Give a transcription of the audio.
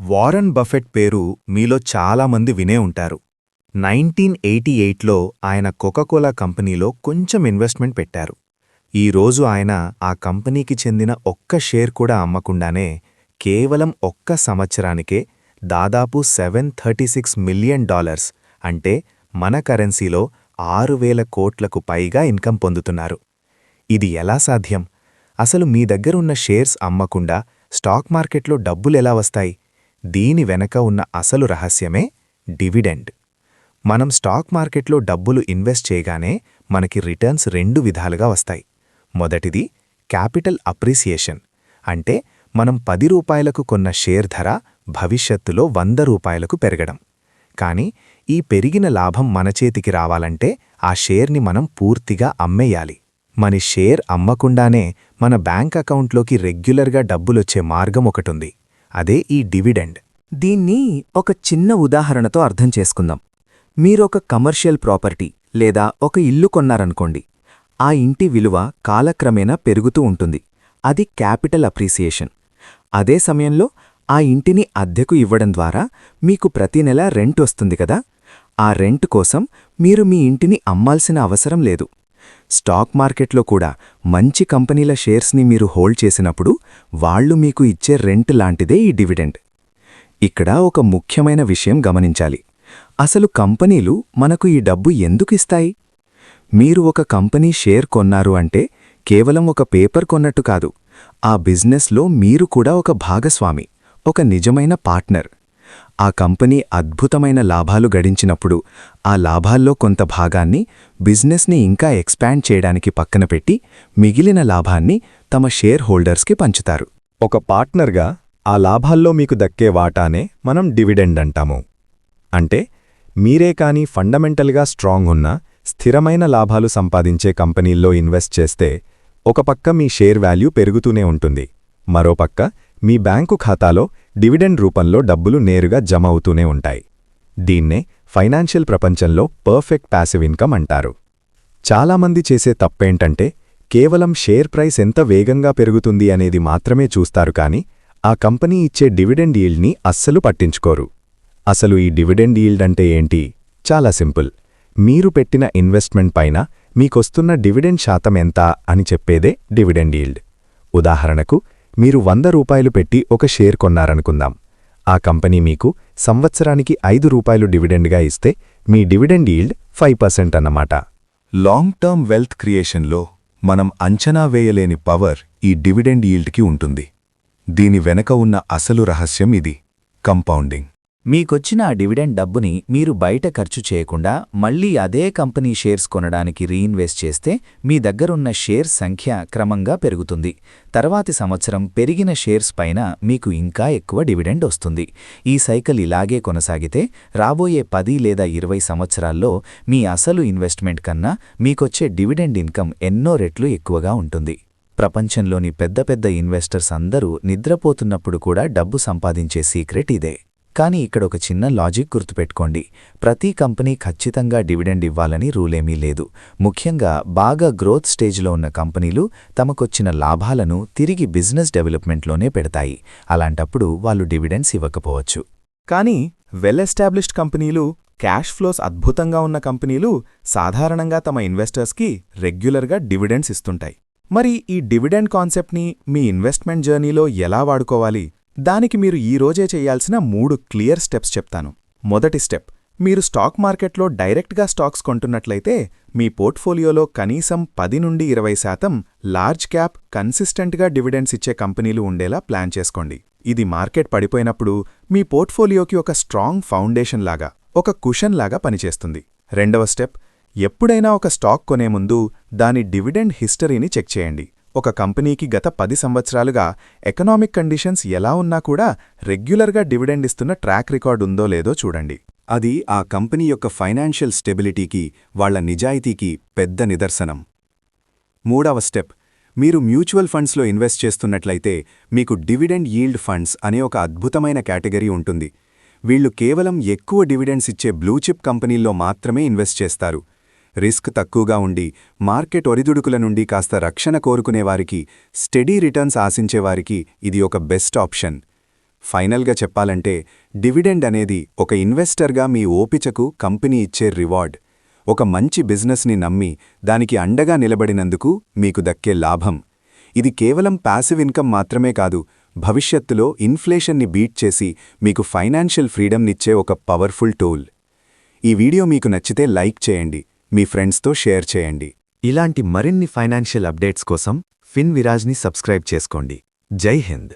Warren Buffett పేరు మీలో చాలామంది వినే ఉంటారు. 1988లో ఆయన కోకాకోలా కంపెనీలో కొంచెం ఇన్వెస్ట్మెంట్ పెట్టారు. ఈ రోజు ఆయన ఆ కంపెనీకి చెందిన ఒక్క షేర్ కూడా అమ్మకుండానే కేవలం ఒక్క సంవత్సరానికే దాదాపు $736 మిలియన్ అంటే మన కరెన్సీలో 6,000 కోట్లకు పైగా ఇన్కమ్ పొందుతున్నారు. ఇది ఎలా సాధ్యం? అసలు మీ దగ్గరున్న షేర్స్ అమ్మకుండా స్టాక్ మార్కెట్లో డబ్బులెలా వస్తాయి? దీని వెనక ఉన్న అసలు రహస్యమే డివిడెండ్. మనం స్టాక్ మార్కెట్లో డబ్బులు ఇన్వెస్ట్ చేయగానే మనకి రిటర్న్స్ 2 విధాలుగా వస్తాయి. మొదటిది క్యాపిటల్ అప్రిసియేషన్, అంటే మనం 10 రూపాయలకు కొన్న షేర్ ధర భవిష్యత్తులో 100 రూపాయలకు పెరగడం. కానీ ఈ పెరిగిన లాభం మన చేతికి రావాలంటే ఆ షేర్ని మనం పూర్తిగా అమ్మేయాలి. మన షేర్ అమ్మకుండానే మన బ్యాంక్ అకౌంట్లోకి రెగ్యులర్గా డబ్బులొచ్చే మార్గం ఒకటుంది. అదే ఈ డివిడెండ్. దీన్ని ఒక చిన్న ఉదాహరణతో అర్థం చేసుకుందాం. మీరొక కమర్షియల్ ప్రాపర్టీ లేదా ఒక ఇల్లు కొన్నారనుకోండి. ఆ ఇంటి విలువ కాలక్రమేణా పెరుగుతూ ఉంటుంది. అది క్యాపిటల్ అప్రిసియేషన్. అదే సమయంలో ఆ ఇంటిని అద్దెకు ఇవ్వడం ద్వారా మీకు ప్రతి నెల రెంట్ వస్తుంది కదా. ఆ రెంట్ కోసం మీరు మీ ఇంటిని అమ్మాల్సిన అవసరం లేదు. స్టాక్ మార్కెట్లో కూడా మంచి కంపెనీల షేర్స్ని మీరు హోల్డ్ చేసినప్పుడు వాళ్లు మీకు ఇచ్చే రెంట్ లాంటిదే ఈ డివిడెండ్. ఇక్కడ ఒక ముఖ్యమైన విషయం గమనించాలి. అసలు కంపెనీలు మనకు ఈ డబ్బు ఎందుకు ఇస్తాయి? మీరు ఒక కంపెనీ షేర్ కొన్నారు అంటే కేవలం ఒక పేపర్ కొన్నట్టు కాదు. ఆ బిజినెస్లో మీరు కూడా ఒక భాగస్వామి, ఒక నిజమైన పార్ట్నర్. ఆ కంపెనీ అద్భుతమైన లాభాలు గడించినప్పుడు ఆ లాభాల్లో కొంత భాగాన్ని బిజినెస్ని ఇంకా ఎక్స్పాండ్ చేయడానికి పక్కన పెట్టి మిగిలిన లాభాన్ని తమ షేర్ హోల్డర్స్కి పంచుతారు. ఒక పార్ట్నర్గా ఆ లాభాల్లో మీకు దక్కే వాటానే మనం డివిడెండ్ అంటాము. అంటే మీరే కాని ఫండమెంటల్గా స్ట్రాంగ్ ఉన్న స్థిరమైన లాభాలు సంపాదించే కంపెనీల్లో ఇన్వెస్ట్ చేస్తే ఒక పక్క మీ షేర్ వాల్యూ పెరుగుతూనే ఉంటుంది, మరోపక్క మీ బ్యాంకు ఖాతాలో డివిడెండ్ రూపంలో డబ్బులు నేరుగా జమ అవుతూనే ఉంటాయి. దీన్నే ఫైనాన్షియల్ ప్రపంచంలో పర్ఫెక్ట్ ప్యాసివ్ ఇన్కమ్ అంటారు. చాలామంది చేసే తప్పేంటంటే కేవలం షేర్ ప్రైస్ ఎంత వేగంగా పెరుగుతుంది అనేది మాత్రమే చూస్తారు కానీ ఆ కంపెనీ ఇచ్చే డివిడెండ్ ఈల్డ్ని అస్సలు పట్టించుకోరు. అసలు ఈ డివిడెండ్ ఈల్డ్ అంటే ఏంటి? చాలా సింపుల్. మీరు పెట్టిన ఇన్వెస్ట్మెంట్ పైన మీకొస్తున్న డివిడెండ్ శాతం ఎంత అని చెప్పేదే డివిడెండ్ ఈల్డ్. ఉదాహరణకు మీరు 100 రూపాయలు పెట్టి ఒక షేర్ కొన్నారనుకుందాం. ఆ కంపెనీ మీకు సంవత్సరానికి 5 రూపాయలు డివిడెండ్గా ఇస్తే మీ డివిడెండ్ ఈల్డ్ 5% అన్నమాట. లాంగ్ టర్మ్ వెల్త్ క్రియేషన్లో మనం అంచనా వేయలేని పవర్ ఈ డివిడెండ్ ఈల్డ్కి ఉంటుంది. దీని వెనక ఉన్న అసలు రహస్యం ఇది: కంపౌండింగ్. మీకొచ్చిన ఆ డివిడెండ్ డబ్బుని మీరు బయట ఖర్చు చేయకుండా మళ్లీ అదే కంపెనీ షేర్స్ కొనడానికి రీఇన్వెస్ట్ చేస్తే మీ దగ్గరున్న షేర్స్ సంఖ్య క్రమంగా పెరుగుతుంది. తర్వాతి సంవత్సరం పెరిగిన షేర్స్ పైన మీకు ఇంకా ఎక్కువ డివిడెండ్ వస్తుంది. ఈ సైకిల్ ఇలాగే కొనసాగితే రాబోయే 10 లేదా 20 సంవత్సరాల్లో మీ అసలు ఇన్వెస్ట్మెంట్ కన్నా మీకొచ్చే డివిడెండ్ ఇన్కమ్ ఎన్నో రెట్లు ఎక్కువగా ఉంటుంది. ప్రపంచంలోని పెద్ద పెద్ద ఇన్వెస్టర్స్ అందరూ నిద్రపోతున్నప్పుడు కూడా డబ్బు సంపాదించే సీక్రెట్ ఇదే. కానీ ఇక్కడొక చిన్న లాజిక్ గుర్తుపెట్టుకోండి. ప్రతి కంపెనీ ఖచ్చితంగా డివిడెండ్ ఇవ్వాలని రూలేమీ లేదు. ముఖ్యంగా బాగా గ్రోత్ స్టేజ్లో ఉన్న కంపెనీలు తమకొచ్చిన లాభాలను తిరిగి బిజినెస్ డెవలప్మెంట్లోనే పెడతాయి. అలాంటప్పుడు వాళ్ళు డివిడెండ్స్ ఇవ్వకపోవచ్చు. కానీ వెల్ ఎస్టాబ్లిష్డ్ కంపెనీలు, క్యాష్ ఫ్లోస్ అద్భుతంగా ఉన్న కంపెనీలు సాధారణంగా తమ ఇన్వెస్టర్స్కి రెగ్యులర్గా డివిడెండ్స్ ఇస్తుంటాయి. మరి ఈ డివిడెండ్ కాన్సెప్ట్ని మీ ఇన్వెస్ట్మెంట్ జర్నీలో ఎలా వాడుకోవాలి? దానికి మీరు ఈ రోజే చేయాల్సిన 3 క్లియర్ స్టెప్స్ చెప్తాను. మొదటి స్టెప్: మీరు స్టాక్ మార్కెట్లో డైరెక్ట్గా స్టాక్స్ కొంటున్నట్లయితే మీ పోర్ట్ఫోలియోలో కనీసం 10 నుండి 20% లార్జ్ క్యాప్ కన్సిస్టెంట్గా డివిడెండ్స్ ఇచ్చే కంపెనీలు ఉండేలా ప్లాన్ చేసుకోండి. ఇది మార్కెట్ పడిపోయినప్పుడు మీ పోర్ట్ఫోలియోకి ఒక స్ట్రాంగ్ ఫౌండేషన్ లాగా, ఒక కుషన్ లాగా పనిచేస్తుంది. రెండవ స్టెప్: ఎప్పుడైనా ఒక స్టాక్ కొనే ముందు దాని డివిడెండ్ హిస్టరీని చెక్ చేయండి. ఒక కంపెనీకి గత 10 సంవత్సరాలుగా ఎకనామిక్ కండిషన్స్ ఎలా ఉన్నా కూడా రెగ్యులర్గా డివిడెండ్ ఇస్తున్న ట్రాక్ రికార్డ్ ఉందో లేదో చూడండి. అది ఆ కంపెనీ యొక్క ఫైనాన్షియల్ స్టెబిలిటీకి, వాళ్ల నిజాయితీకి పెద్ద నిదర్శనం. మూడవ స్టెప్: మీరు మ్యూచువల్ ఫండ్స్లో ఇన్వెస్ట్ చేస్తున్నట్లయితే మీకు డివిడెండ్ యీల్డ్ ఫండ్స్ అనే ఒక అద్భుతమైన కేటగిరీ ఉంటుంది. వీళ్లు కేవలం ఎక్కువ డివిడెండ్స్ ఇచ్చే బ్లూచిప్ కంపెనీల్లో మాత్రమే ఇన్వెస్ట్ చేస్తారు. రిస్క్ తక్కువగా ఉండి మార్కెట్ ఒరిదుడుకుల నుండి కాస్త రక్షణ కోరుకునేవారికి, స్టెడీ రిటర్న్స్ ఆశించేవారికి ఇది ఒక బెస్ట్ ఆప్షన్. ఫైనల్గా చెప్పాలంటే డివిడెండ్ అనేది ఒక ఇన్వెస్టర్గా మీ ఓపికకు కంపెనీ ఇచ్చే రివార్డ్. ఒక మంచి బిజినెస్ని నమ్మి దానికి అండగా నిలబడినందుకు మీకు దక్కే లాభం. ఇది కేవలం ప్యాసివ్ ఇన్కమ్ మాత్రమే కాదు, భవిష్యత్తులో ఇన్ఫ్లేషన్ని బీట్ చేసి మీకు ఫైనాన్షియల్ ఫ్రీడమ్నిచ్చే ఒక పవర్ఫుల్ టూల్. ఈ వీడియో మీకు నచ్చితే లైక్ చేయండి, మీ ఫ్రెండ్స్తో షేర్ చేయండి. ఇలాంటి మరిన్ని ఫైనాన్షియల్ అప్డేట్స్ కోసం ఫిన్విరాజ్ని సబ్స్క్రైబ్ చేసుకోండి. జై హింద్.